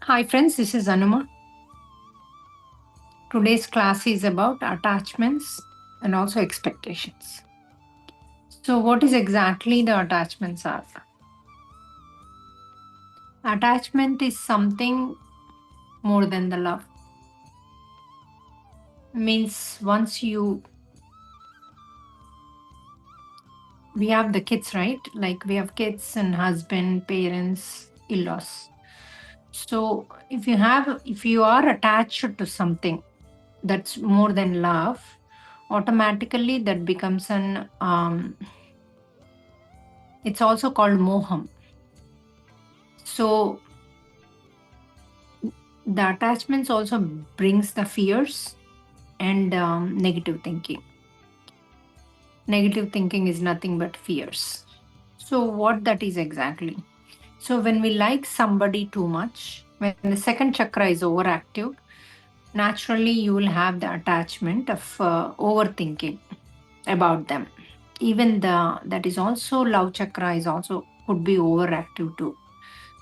Hi friends, this is Anumaa. Today's class is about attachments and also expectations. So what is exactly the attachments are? Attachment is something more than the love. Means we have the kids, right? Like we have kids and husband, parents, in-laws. So if you are attached to something that's more than love, automatically that becomes it's also called moham. So the attachments also brings the fears and negative thinking. Negative thinking is nothing but fears. So what that is exactly? So when we like somebody too much, when the second chakra is overactive, naturally you will have the attachment of overthinking about them. Even the that is also love chakra is also could be overactive too.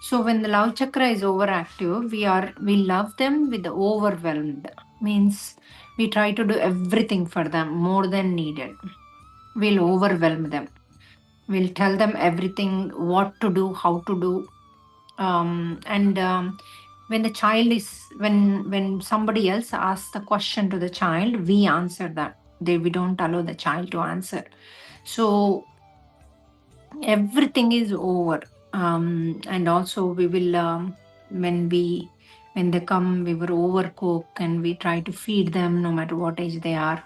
So when the love chakra is overactive, we love them with the overwhelmed. Means we try to do everything for them more than needed. We'll overwhelm them. We'll tell them everything, what to do, how to do. And when the child is when somebody else asks the question to the child, we answer that. We don't allow the child to answer. So everything is over. And also we will when we when they come, we will overcook and we try to feed them no matter what age they are.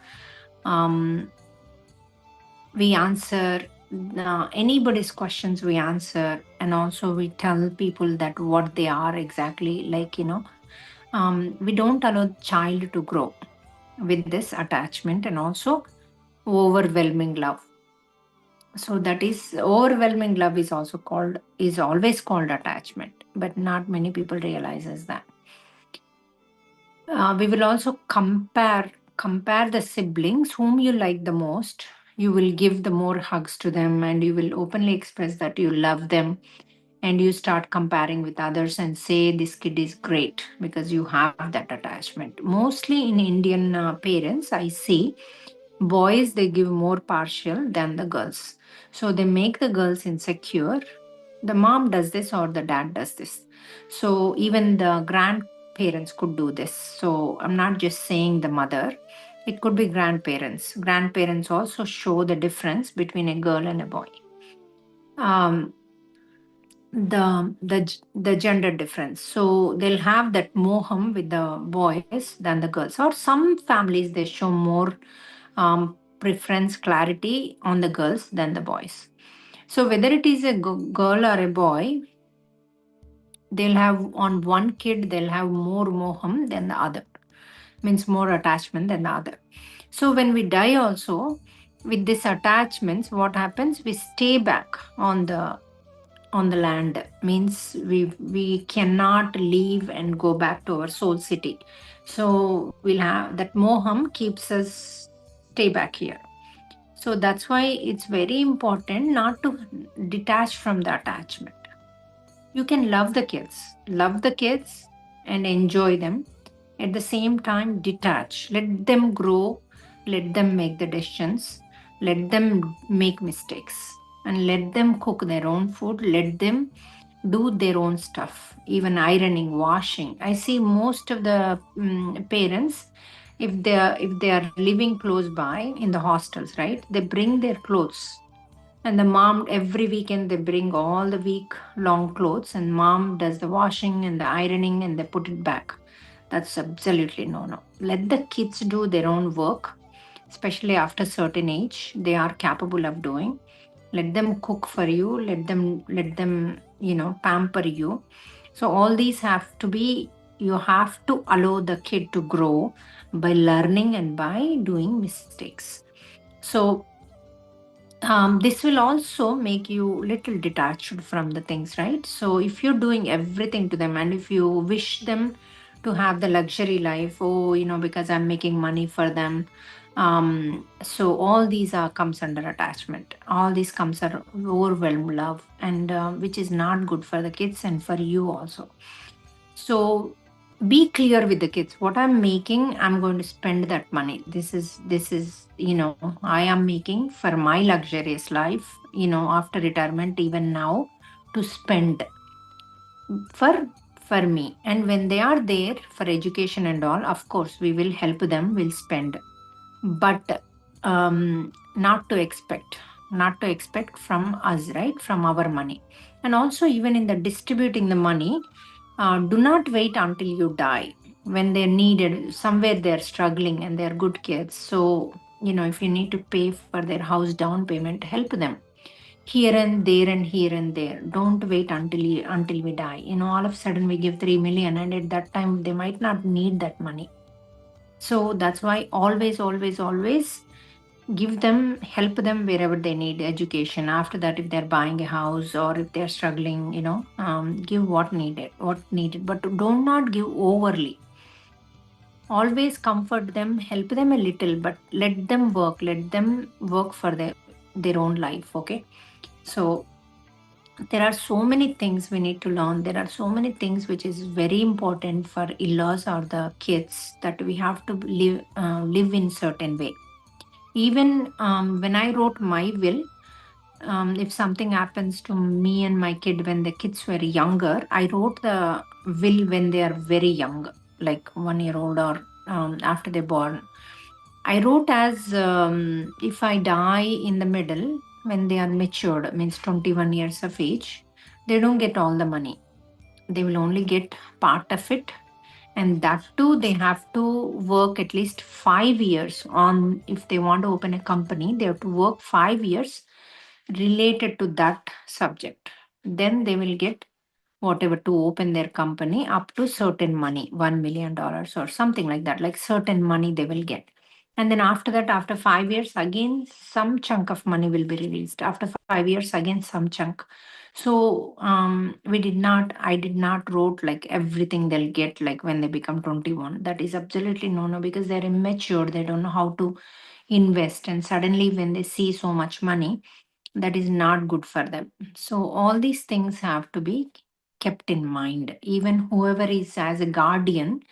We answer anybody's questions, we answer, and also we tell people that what they are exactly, like we don't allow the child to grow with this attachment and also overwhelming love. So that is overwhelming love is always called attachment, but not many people realizes that. We will also compare the siblings whom you like the most. You will give the more hugs to them and you will openly express that you love them, and you start comparing with others and say this kid is great because you have that attachment. Mostly in Indian parents, I see boys they give more partial than the girls, so they make the girls insecure. The mom does this or the dad does this. So even the grandparents could do this. So I'm not just saying the mother, it could be grandparents also show the difference between a girl and a boy. um the gender difference, so they'll have that moham with the boys than the girls, or some families they show more preference clarity on the girls than the boys. So whether it is a girl or a boy, they'll have on one kid they'll have more moham than the other, means more attachment than the other. So when we die also with these attachments, what happens, we stay back on the land, means we cannot leave and go back to our soul city. So we'll have that moham keeps us stay back here. So that's why it's very important not to detach from the attachment. You can love the kids and enjoy them. At the same time, detach. Let them grow. Let them make the decisions. Let them make mistakes. And let them cook their own food. Let them do their own stuff, even ironing, washing. I see most of the parents, if they are living close by in the hostels, right? They bring their clothes, and the mom every weekend they bring all the week long clothes, and mom does the washing and the ironing and they put it back. That's absolutely no. Let the kids do their own work, especially after certain age. They are capable of doing. Let them cook for you. Let them pamper you. So all these have to be. You have to allow the kid to grow by learning and by doing mistakes. So this will also make you little detached from the things, right? So if you're doing everything to them and if you wish them to have the luxury life, oh, because I'm making money for them, so all these are comes under attachment. All these comes under overwhelmed love, and which is not good for the kids and for you also. So be clear with the kids. What I'm making, I'm going to spend that money. This is, I am making for my luxurious life, after retirement, even now, to spend for for me. And when they are there for education and all, of course we will help them, we'll spend. But not to expect from us, right? From our money. And also, even in the distributing the money, do not wait until you die. When they're needed somewhere, they're struggling and they're good kids. So, if you need to pay for their house down payment, help them here and there and here and there. Don't wait until we die. All of a sudden we give 3 million, and at that time they might not need that money. So that's why always, always, always give them, help them wherever they need education. After that, if they're buying a house or if they're struggling, give what needed, but do not give overly. Always comfort them, help them a little, but let them work for their own life. Okay. So there are so many things we need to learn. There are so many things which is very important for in-laws or the kids, that we have to live in certain way. Even when I wrote my will, if something happens to me and my kid when the kids were younger, I wrote the will when they are very young, like 1 year old or after they're born. I wrote as, if I die in the middle when they are matured, means 21 years of age, they don't get all the money. They will only get part of it, and that too they have to work at least 5 years on. If they want to open a company, they have to work 5 years related to that subject. Then they will get whatever to open their company up to certain money, $1 million or something like that, like certain money they will get. And then after that, after 5 years, again some chunk of money will be released. After 5 years, again some chunk. So I did not wrote like everything they'll get like when they become 21. That is absolutely no, because they're immature. They don't know how to invest. And suddenly when they see so much money, that is not good for them. So all these things have to be kept in mind. Even whoever is as a guardian,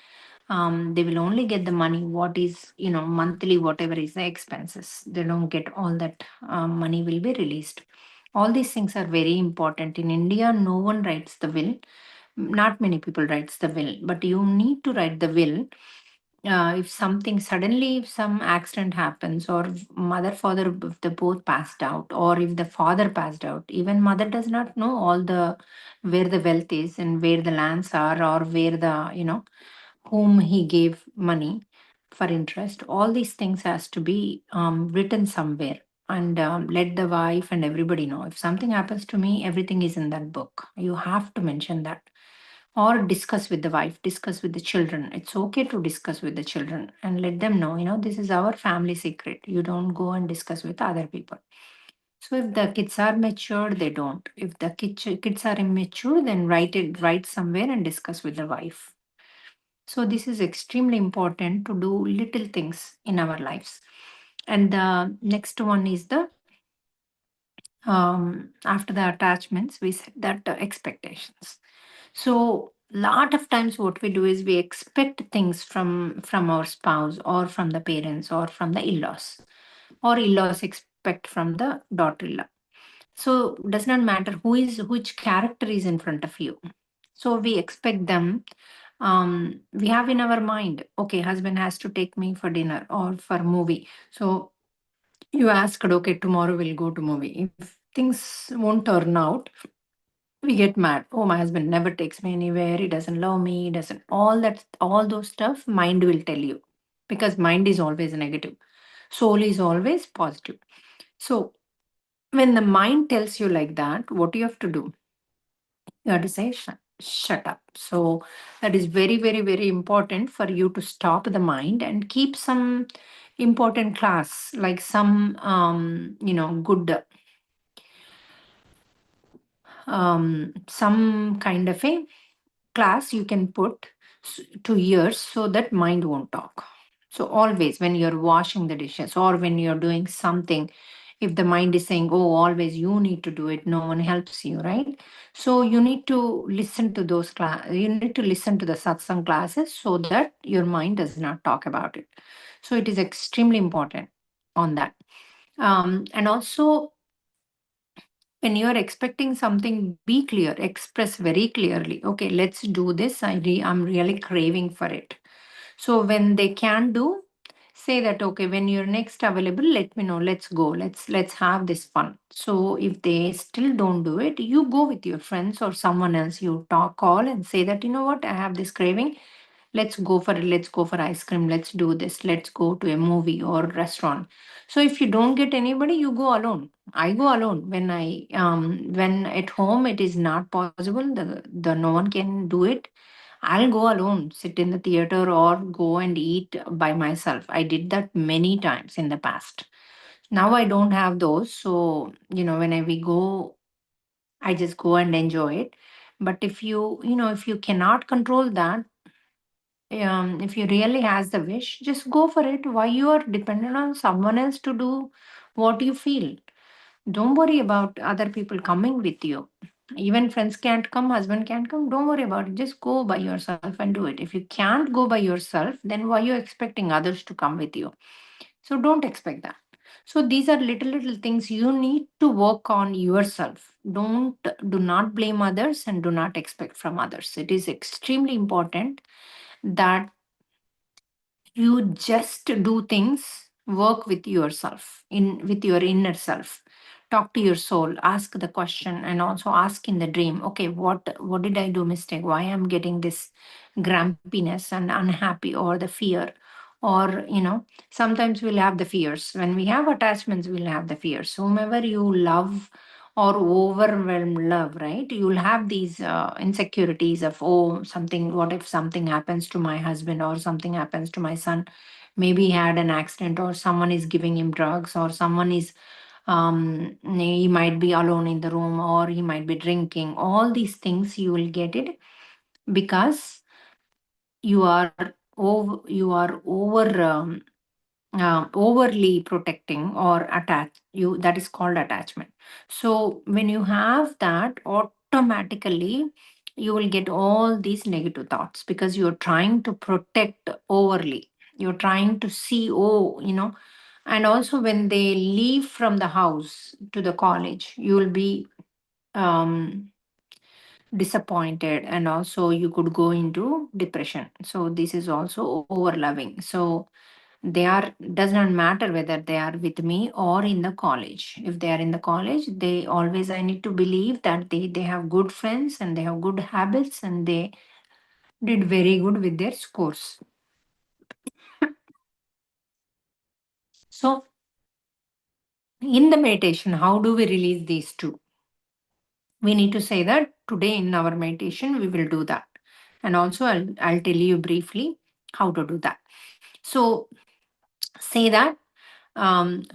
they will only get the money what is, monthly, whatever is the expenses. They don't get all that. Money will be released. All these things are very important. In India, no one writes the will. Not many people writes the will, but you need to write the will. If something suddenly, if some accident happens, or if mother father, if they both passed out, or if the father passed out, even mother does not know all the where the wealth is and where the lands are, or where the, whom he gave money for interest. All these things has to be written somewhere. And let the wife and everybody know, if something happens to me, everything is in that book. You have to mention that. Or discuss with the wife, discuss with the children. It's okay to discuss with the children and let them know, this is our family secret. You don't go and discuss with other people. So if the kids are mature, they don't. If the kids are immature, then write somewhere and discuss with the wife. So this is extremely important to do little things in our lives. And the next one is the, after the attachments, we said that expectations. So lot of times what we do is we expect things from our spouse, or from the parents, or from the in-laws, or in-laws expect from the daughter-in-law. So does not matter which character is in front of you. So we expect them. We have in our mind, okay, husband has to take me for dinner or for movie. So you asked, okay, tomorrow we'll go to movie. If things won't turn out, we get mad. Oh, my husband never takes me anywhere. He doesn't love me. He doesn't, all that, all those stuff, mind will tell you, because mind is always negative. Soul is always positive. So when the mind tells you like that, what you have to do? You have to say, shut up. So that is very, very, very important for you to stop the mind and keep some important class, like some, good, some kind of a class you can put to ears, so that mind won't talk. So always when you're washing the dishes, or when you're doing something, If the mind is saying, oh, always you need to do it, no one helps you, right? So you need to listen to those you need to listen to the satsang classes so that your mind does not talk about it. So it is extremely important on that. And also, when you are expecting something, be clear, express very clearly. Okay, let's do this. I'm really craving for it. So when they can do, say that, okay, when you're next available, let me know. Let's go. Let's have this fun. So if they still don't do it, you go with your friends or someone else. You talk, call, and say that, you know what, I have this craving. Let's go for it. Let's go for ice cream. Let's do this. Let's go to a movie or restaurant. So if you don't get anybody, you go alone. I go alone when at home it is not possible. The no one can do it. I'll go alone, sit in the theater or go and eat by myself. I did that many times in the past. Now I don't have those. So, whenever we go, I just go and enjoy it. But if you cannot control that, if you really has the wish, just go for it. Why you are dependent on someone else to do what you feel? Don't worry about other people coming with you. Even friends can't come, husband can't come. Don't worry about it. Just go by yourself and do it. If you can't go by yourself, then why you expecting others to come with you? So don't expect that. So these are little things you need to work on yourself. Do not blame others and do not expect from others. It is extremely important that you just do things, work with yourself, in with your inner self. Talk to your soul, ask the question, and also ask in the dream, okay, what did I do mistake? Why I'm getting this grumpiness and unhappy, or the fear? Or sometimes we'll have the fears. When we have attachments, we'll have the fears. Whomever you love or overwhelm love, right? You'll have these insecurities of, oh, something, what if something happens to my husband or something happens to my son? Maybe he had an accident, or someone is giving him drugs, or someone is, he might be alone in the room, or he might be drinking. All these things you will get it because you are overly protecting or attached. That is called attachment. So when you have that, automatically you will get all these negative thoughts because you're trying to protect overly. You're trying to see, oh, and also when they leave from the house to the college, you will be um disappointed, and also you could go into depression. So this is also over loving. So they are, does not matter whether they are with me or in the college. If they are in the college, they always, I need to believe that they have good friends and they have good habits and they did very good with their scores. So in the meditation, how do we release these two? We need to say that today in our meditation we will do that, and also I'll tell you briefly how to do that. So say that,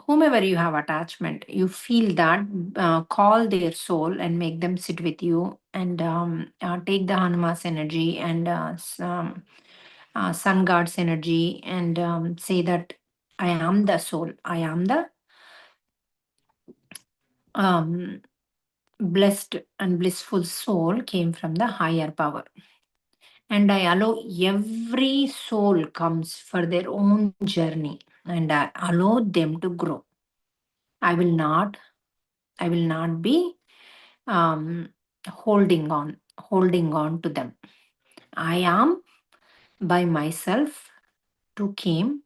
whomever you have attachment, you feel that, call their soul and make them sit with you, and take the Hanuman's energy and sun god's energy, and say that I am the soul, I am the um, blessed and blissful soul, came from the higher power, and I allow every soul comes for their own journey, and I allow them to grow. I will not, I will not be um, holding on to them. I am by myself to came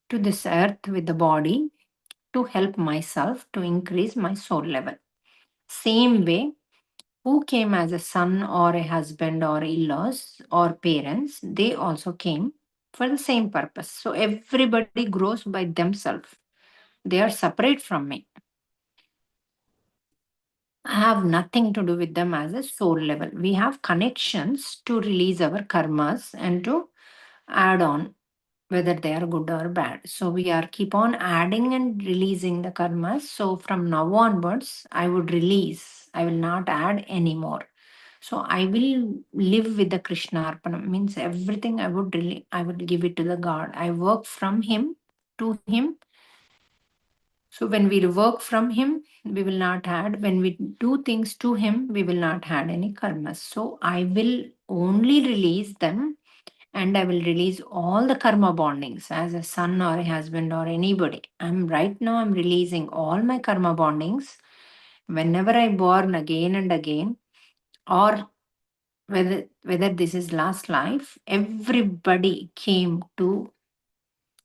to this earth with the body to help myself to increase my soul level. Same way, who came as a son or a husband or in-laws or parents, they also came for the same purpose. So everybody grows by themselves. They are separate from me. I have nothing to do with them as a soul level. We have connections to release our karmas and to add on, whether they are good or bad. So we are keep on adding and releasing the karmas. So from now onwards, I would release. I will not add anymore. So I will live with the Krishna Arpanam. Means everything I would give it to the God. I work from Him to Him So when we work from him, we will not add. When we do things to him, we will not add any karmas. So I will only release them, and I will release all the karma bondings as a son or a husband or anybody. I'm releasing all my karma bondings whenever I born again and again, or whether this is last life, everybody came to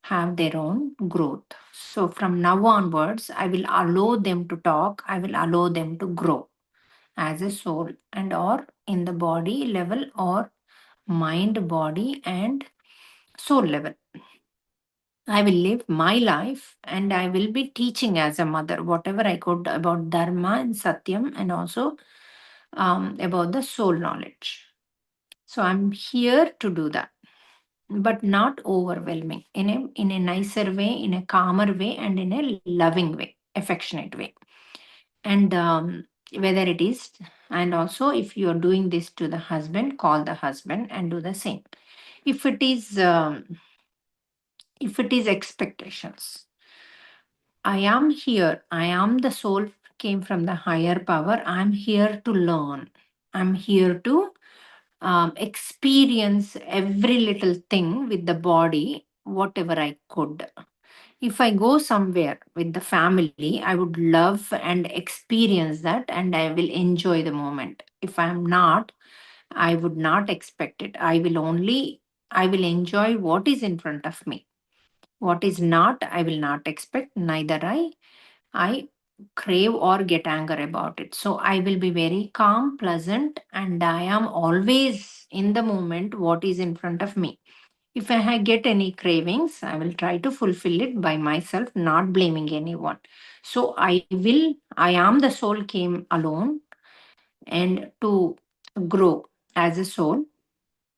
have their own growth. So from now onwards, I will allow them to talk, I will allow them to grow as a soul, and or in the body level, or mind, body, and soul level. I will live my life and I will be teaching as a mother whatever I could about Dharma and Satyam, and also about the soul knowledge. So I'm here to do that, but not overwhelming, in a nicer way, in a calmer way, and in a loving way, affectionate way. And whether it is, and also if you are doing this to the husband, call the husband and do the same. If it is expectations, I am here. I am the soul, came from the higher power. I'm here to learn. I'm here to experience every little thing with the body, whatever I could. If I go somewhere with the family, I would love and experience that, and I will enjoy the moment. If I'm not, I would not expect it. I will enjoy what is in front of me. What is not, I will not expect, neither I crave or get anger about it. So I will be very calm, pleasant, and I am always in the moment what is in front of me. If get any cravings, I will try to fulfill it by myself, not blaming anyone. So I am the soul came alone and to grow as a soul,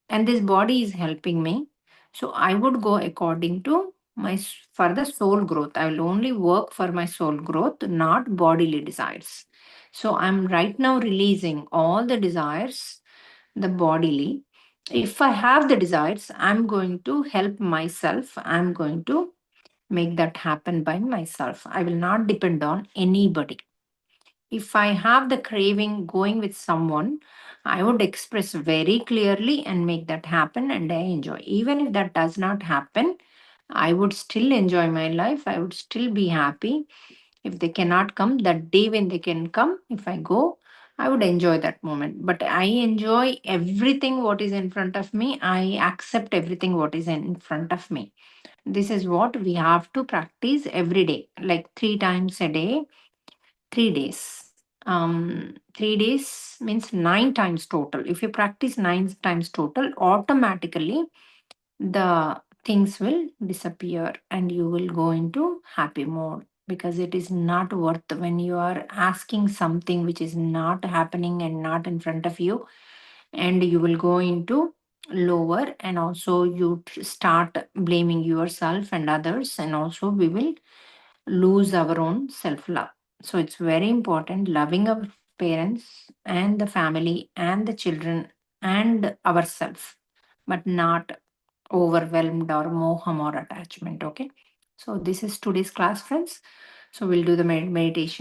and this body is helping me. So I would go according to for the soul growth. I will only work for my soul growth, not bodily desires. So I'm right now releasing all the desires, the bodily. If I have the desires, I'm going to help myself, I'm going to make that happen by myself. I will not depend on anybody. If I have the craving going with someone, I would express very clearly and make that happen, and I enjoy. Even if that does not happen, I would still enjoy my life. I would still be happy. If they cannot come, that day when they can come, if I go, I would enjoy that moment. But I enjoy everything what is in front of me. I accept everything what is in front of me. This is what we have to practice every day, like 3 times a day, 3 days. 3 days means 9 times total. If you practice 9 times total, automatically the things will disappear and you will go into happy mode, because it is not worth when you are asking something which is not happening and not in front of you, and you will go into lower, and also you start blaming yourself and others, and also we will lose our own self love. So it's very important loving our parents and the family and the children and ourselves, but not overwhelmed or moham or attachment. Okay. So this is today's class, friends. So we'll do the meditation.